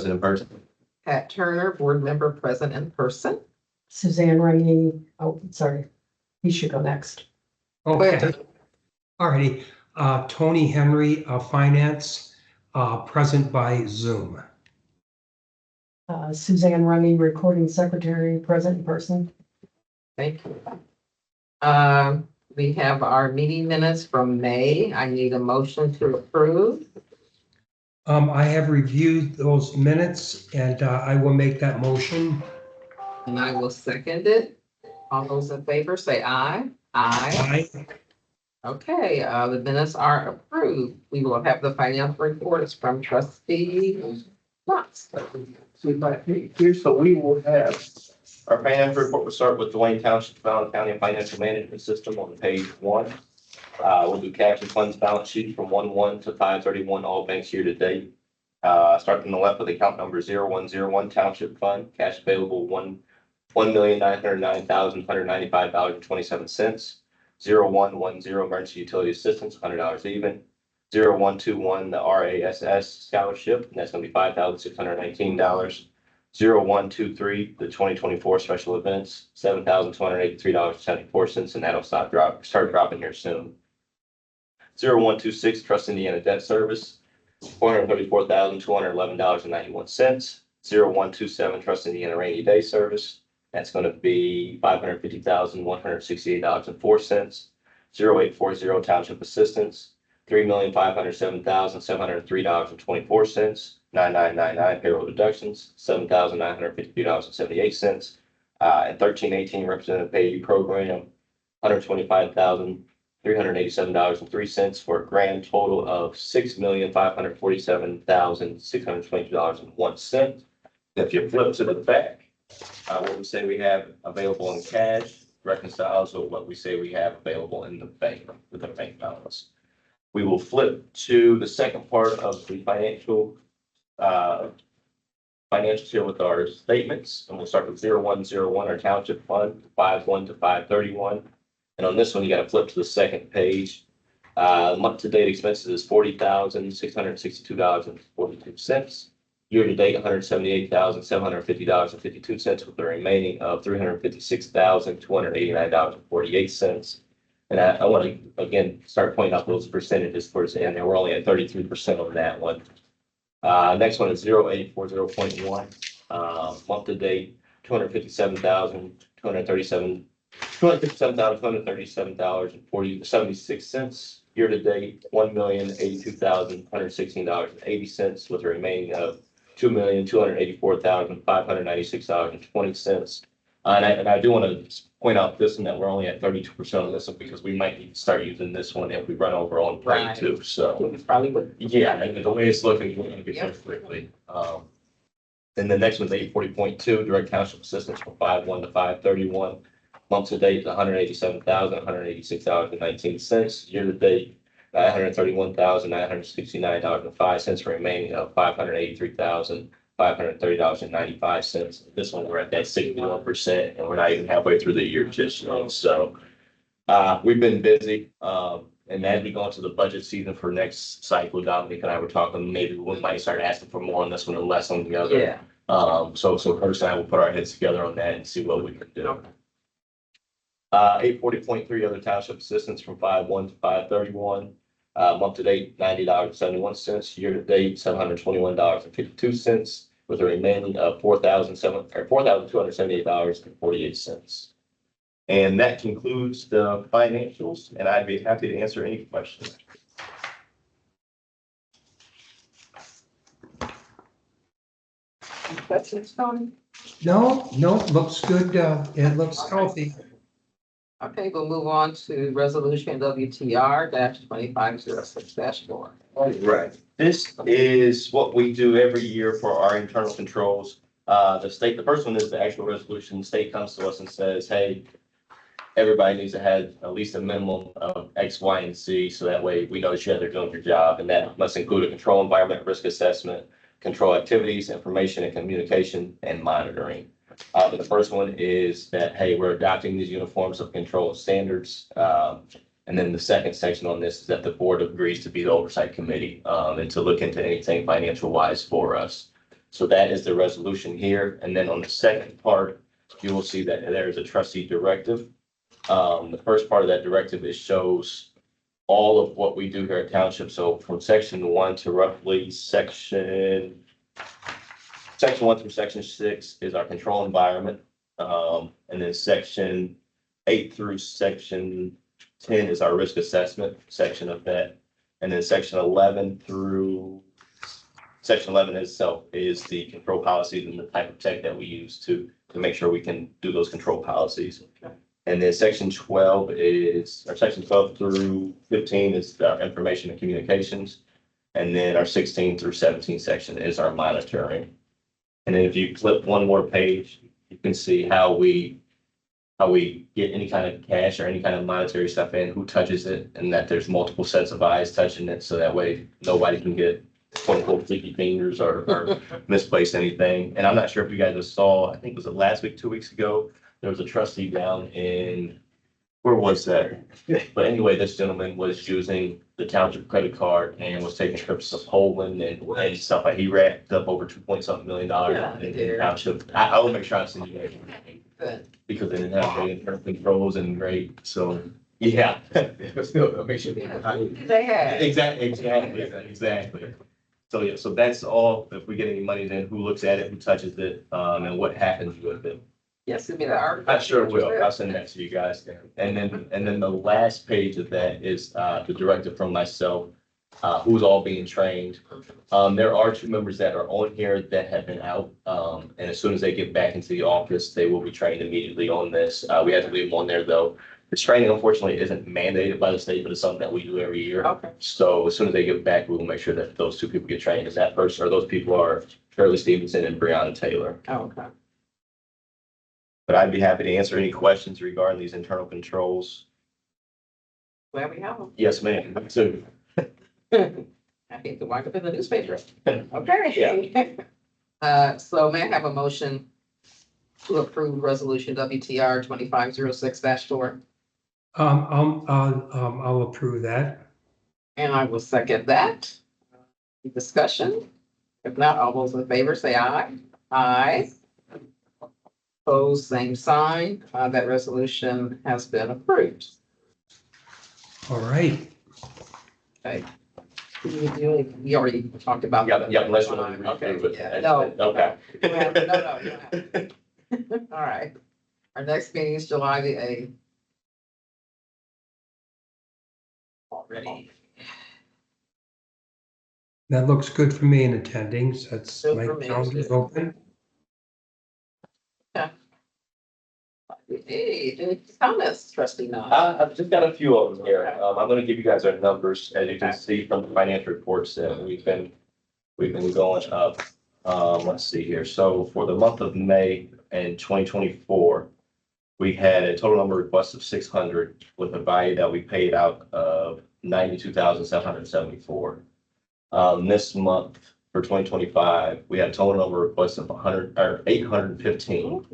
present in person. Pat Turner, board member, present in person. Suzanne Rainey, oh, sorry, he should go next. Okay, all righty. Tony Henry, Finance, present by Zoom. Suzanne Rainey, recording secretary, present in person. Thank you. We have our meeting minutes from May. I need a motion to approve. I have reviewed those minutes and I will make that motion. And I will second it. All those in favor say aye. Aye. Aye. Okay, the minutes are approved. We will have the financial reports from trustee Watts. So we will have, our financial report will start with Dwayne Township, Fallon County Financial Management System on page 1. We'll do cash and funds balance sheet from 1/1 to 5/31, all banks year to date. Start from the left with account number 0101 Township Fund, cash available $1,909,195.27. 0110 Emergency Utility Assistance, $100 even. 0121 the RASS Scholarship, and that's going to be $5,619. 0123 the 2024 Special Events, $7,283.74, and that'll start dropping here soon. 0126 Trust Indiana Debt Service, $434,211.91. 0127 Trust Indiana Rainy Day Service, that's going to be $550,168.04. 0840 Township Assistance, $3,507,703.24. 9999 payroll deductions, $7,952.78. And 1318 Representative Payee Program, $125,387.03 for a grand total of $6,547,622.01. If you flip to the back, what we say we have available in cash reconciles with what we say we have available in the bank with the bank balance. We will flip to the second part of the financials here with our statements, and we'll start with 0101, our township fund, 5/1 to 5/31. And on this one, you got to flip to the second page. Month to date expenses is $40,662.42. Year to date, $178,750.52, with the remaining of $356,289.48. And I want to again start pointing out those percentages towards the end. And we're only at 33% on that one. Next one is 0840.1. Month to date, $257,237.76. Year to date, $1,082,116.80, with a remaining of $2,284,596.20. And I do want to point out this one that we're only at 32% on this one because we might need to start using this one if we run over on play too. So It's probably would. yeah, and the way it's looking, we're going to get there quickly. And the next one's 840.2 direct township assistance from 5/1 to 5/31. Month to date, $187,186.19. Year to date, $931,969.05, remaining of $583,530.95. This one, we're at that 61%, and we're not even halfway through the year just yet. So we've been busy. And as we go into the budget season for next cycle, Dominic and I were talking, maybe we might start asking for more on this one and less on the other. Yeah. So first I will put our heads together on that and see what we can do. 840.3 other township assistance from 5/1 to 5/31. Month to date, $90.71. Year to date, $721.52, with a remaining of $4,278.48. And that concludes the financials, and I'd be happy to answer any questions. Questions, Tony? No, looks good. It looks healthy. Okay, we'll move on to resolution WTR-2506-4. Right. This is what we do every year for our internal controls. The first one is the actual resolution. The state comes to us and says, hey, everybody needs to have at least a minimum of X, Y, and Z, so that way we know that they're doing your job. And that must include a control environment, risk assessment, control activities, information and communication, and monitoring. The first one is that, hey, we're adopting these uniforms of control standards. And then the second section on this is that the board agrees to be the oversight committee and to look into anything financial wise for us. So that is the resolution here. And then on the second part, you will see that there is a trustee directive. The first part of that directive, it shows all of what we do here at Township. So from section 1 to roughly section 1 through section 6 is our control environment. And then section 8 through section 10 is our risk assessment section of that. And then section 11 itself is the control policies and the type of tech that we use to make sure we can do those control policies. Okay. And then section 12 through 15 is our information and communications. And then our 16 through 17 section is our monitoring. And then if you flip one more page, you can see how we get any kind of cash or any kind of monetary stuff in, who touches it, and that there's multiple sets of eyes touching it, so that way nobody can get quote unquote sticky fingers or misplace anything. And I'm not sure if you guys just saw, I think it was last week, 2 weeks ago, there was a trustee down in, where was that? But anyway, this gentleman was using the township credit card and was taking trips to Poland and stuff. Like he racked up over $2 million in the township. I will make sure I send you that. Good. Because they didn't have great internal controls and great, so, yeah. But still, make sure. They had. Exactly. So, yeah, so that's all. If we get any money, then who looks at it, who touches it, and what happens with it. Yes, give me the article. I sure will. I'll send that to you guys. And then the last page of that is the directive from myself, who's all being trained. There are 2 members that are on here that have been out. And as soon as they get back into the office, they will be trained immediately on this. We have to leave them on there though. This training unfortunately isn't mandated by the state, but it's something that we do every year. Okay. So as soon as they get back, we will make sure that those 2 people get trained. As that person, or those people are Shirley Stevenson and Brianna Taylor. Oh, okay. But I'd be happy to answer any questions regarding these internal controls. Glad we have them. Yes, ma'am. Me too. I hate to wind up in the newspaper. Okay. So may I have a motion to approve resolution WTR 2506-4? I'll approve that. And I will second that. Discussion? If not, all those in favor say aye. Aye. Opposed, same sign. That resolution has been approved. All right. Okay. We already talked about. Yep, unless you want to Okay, read it. yeah, no. Okay. You have- No, you have. All right. Our next meeting is July the 8th. Already. That looks good for me in attending. So that's Good my for me, calendar's too. open. Hey, any comments, trustee Nod? I've just got a few of them here. I'm gonna give you guys our numbers, as you can see from the financial reports that we've been going up. Let's see here. So for the month of May in 2024, we had a total number of requests of 600 with a value that we paid out of 92,774. This month for 2025, we had a total number of requests of 815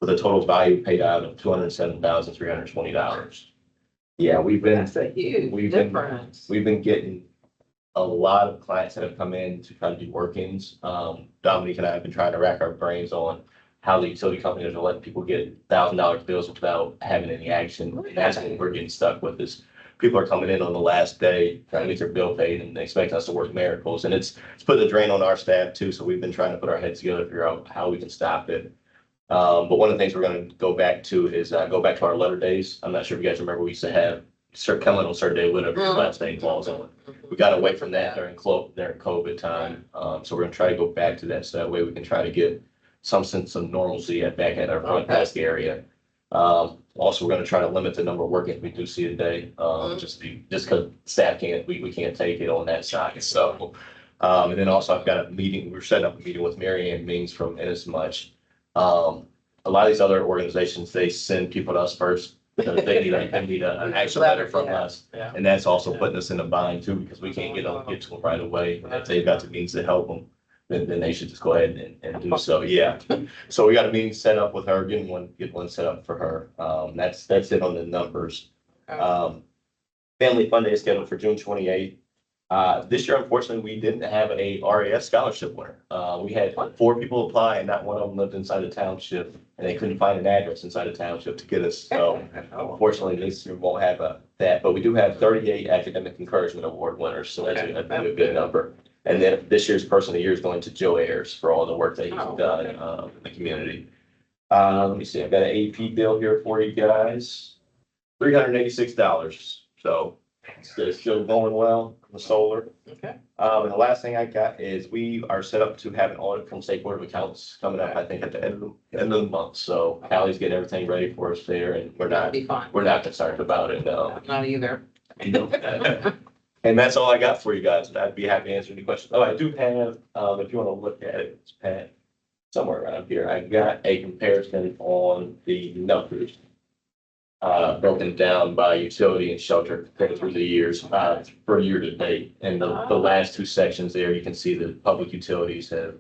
with a total value paid out of $207,320. Yeah, That's a huge difference. we've been getting a lot of clients that have come in to try to do work-ins. Dominique and I have been trying to rack our brains on how the utility companies are letting people get $1,000 bills without having any action. And that's what we're getting stuck with is people are coming in on the last day, trying to get their bill paid and they expect us to work miracles. And it's putting a drain on our staff too. So we've been trying to put our heads together to figure out how we can stop it. But one of the things we're going to go back to is go back to our letter days. I'm not sure if you guys remember, we used to have coming on certain day, whatever your last day falls on. We got away from that during COVID time. So we're going to try to go back to that. So that way we can try to get some sense of normalcy back at our front desk area. Also, we're going to try to limit the number of work-ins we do see a day, just because staff we can't take it on that side. So, and then also I've got a meeting, we're setting up a meeting with Mary Ann Mings from Inasmuch. A lot of these other organizations, they send people to us first because they need an action letter from us. Yeah. And that's also putting us in a bind too, because we can't get to them right away. And if they've got the means to help them, then they should just go ahead and do so. Yeah. So we got a meeting set up with her, get one set up for her. That's it on the numbers. Family fun day is scheduled for June 28th. This year, unfortunately, we didn't have a RAS scholarship winner. We had 4 people apply and not one of them lived inside the township and they couldn't find an address inside the township to get us. So unfortunately, this year won't have that, but we do have 38 academic encouragement award winners. So that's a good number. And then this year's person of the year is going to Joe Ayers for all the work that he's done in the community. Let me see, I've got an AP bill here for you guys. $386. So it's still going well, the solar. Okay. And the last thing I got is we are set up to have an audit from State Board of Accounts coming up, I think, at the end of the month. So Callie's getting everything ready for us there and That'd be fine. we're not concerned about it, no. I'm not either. And that's all I got for you guys. I'd be happy to answer any questions. Oh, I do have, if you want to look at it, it's Pat, somewhere around here. I got a comparison on the numbers. Broken down by utility and shelter compared through the years, for year to date. And the last 2 sections there, you can see the public utilities have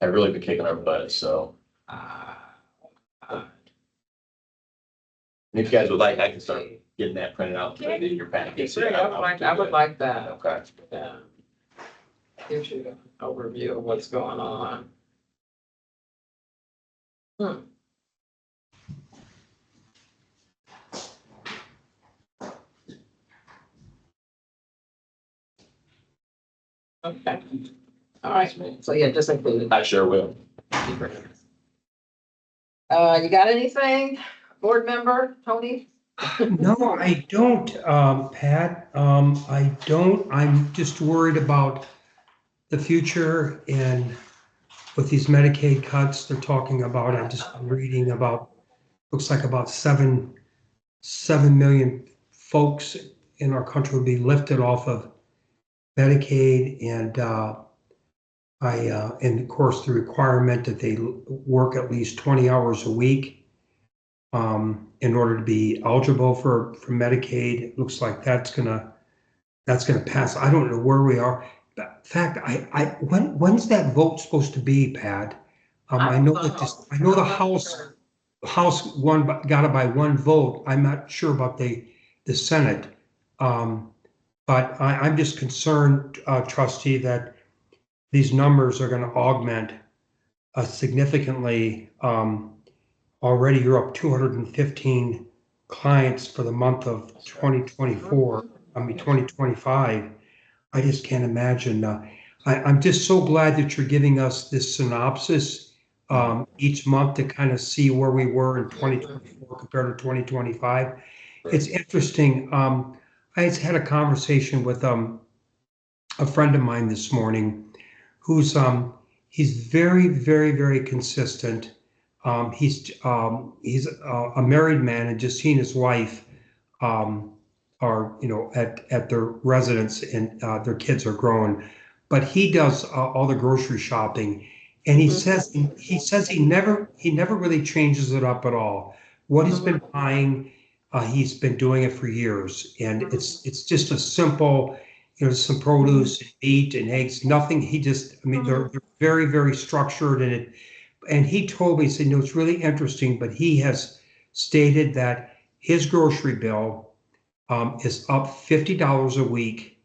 really been kicking our butts, so. If you guys would like, I can start getting that printed out, put it in your package. I would like that. Okay. Yeah. Gives you an overview of what's going on. Okay. All right. So yeah, just include it. I sure will. You got anything, board member, Tony? No, I don't, Pat. I don't. I'm just worried about the future and with these Medicaid cuts they're talking about. I'm just reading about, looks like about 7 million folks in our country will be lifted off of Medicaid, and and of course the requirement that they work at least 20 hours a week in order to be eligible for Medicaid. It looks like that's gonna pass. I don't know where we are. In fact, when's that vote supposed to be, Pat? I know that I know the House won, got it by 1 vote. I'm not sure about the Senate. But I'm just concerned, Trustee, that these numbers are going to augment significantly. Already you're up 215 clients for the month of 2025. I just can't imagine. I'm just so glad that you're giving us this synopsis each month to kind of see where we were in 2024 compared to 2025. It's interesting. I had a conversation with a friend of mine this morning who's he's very, very, very consistent. He's a married man and just seen his wife are at their residence, and their kids are grown, but he does all the grocery shopping, and he says he never really changes it up at all. What he's been buying, he's been doing it for years, and it's just a simple, some produce and meat and eggs, nothing. They're very, very structured in it. And he told me, he said, it's really interesting, but he has stated that his grocery bill is up $50 a week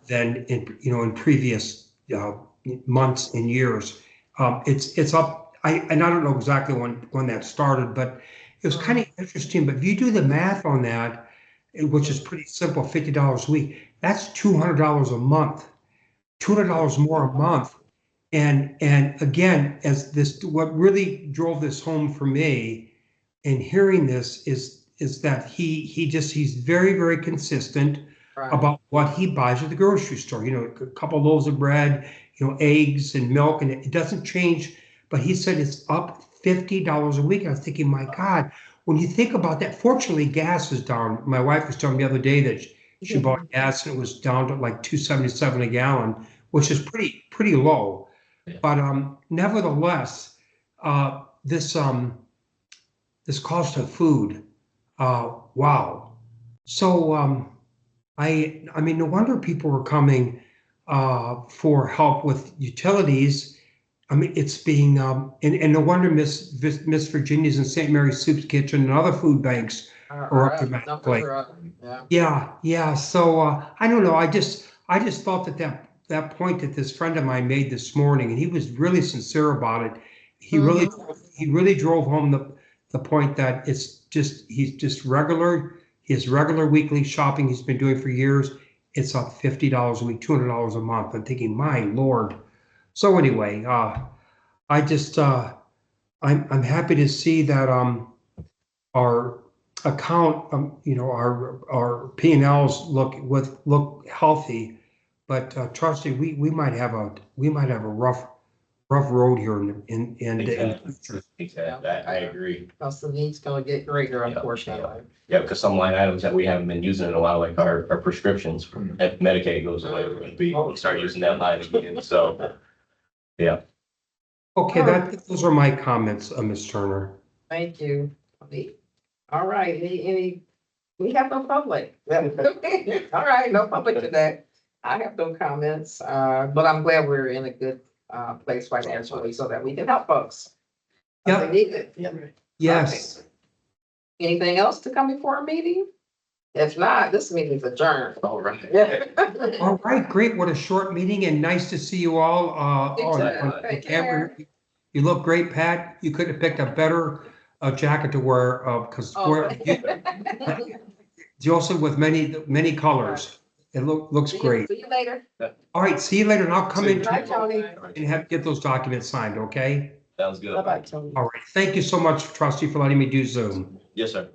than in previous months and years. It's up. I don't know exactly when that started, but it was kind of interesting. But if you do the math on that, which is pretty simple, $50 a week, that's $200 a month, $200 more a month. And again, what really drove this home for me in hearing this is that he's very, very consistent about what he buys at the grocery store. A couple of loaves of bread, eggs and milk, and it doesn't change. But he said it's up $50 a week. And I was thinking, my God, when you think about that, fortunately, gas is down. My wife was telling me the other day that she bought gas and it was down to like $2.77 a gallon, which is pretty low. But nevertheless, this cost of food, wow. So I mean, no wonder people were coming for help with utilities. I mean, it's being and no wonder Miss Virginia's and St. Mary's Soup Kitchen and other food banks are up dramatically. Yeah. So I don't know. I just thought that point that this friend of mine made this morning, and he was really sincere about it. He really drove home the point that he's just his regular weekly shopping he's been doing for years. It's up $50 a week, $200 a month. I'm thinking, my Lord. So anyway, I just I'm happy to see that our account, our P&Ls look healthy, but trustee, we might have a rough road here in the future. Exactly. I agree. Because the need's gonna get greater, Yeah, unfortunately. Yeah, because some line items that we haven't been using in a while, like our prescriptions, if Medicaid goes away, we're gonna we'll start using that line again, so. Yeah, Okay, those are my comments, Ms. Turner. Thank you. All right, we have no public. All right, no public today. I have no comments, but I'm glad we're in a good place financially so that we can help folks. Yep. They need it. Yes. Okay. Anything else to come before a meeting? If not, this meeting's adjourned. all right. Yeah. All right, great. What a short meeting and nice to see you all. On the camera. You look great, Pat. You could have picked a better jacket to wear because Joseph with many colors. It looks great. See you later. All right, see you later, and I'll come in Bye, Tony. and get those documents signed, okay? Sounds good. Bye-bye, Tony. All right, thank you so much, trustee, for letting me do Zoom. Yes, sir.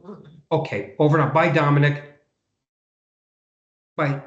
Okay, over and out. Bye, Dominic. Bye.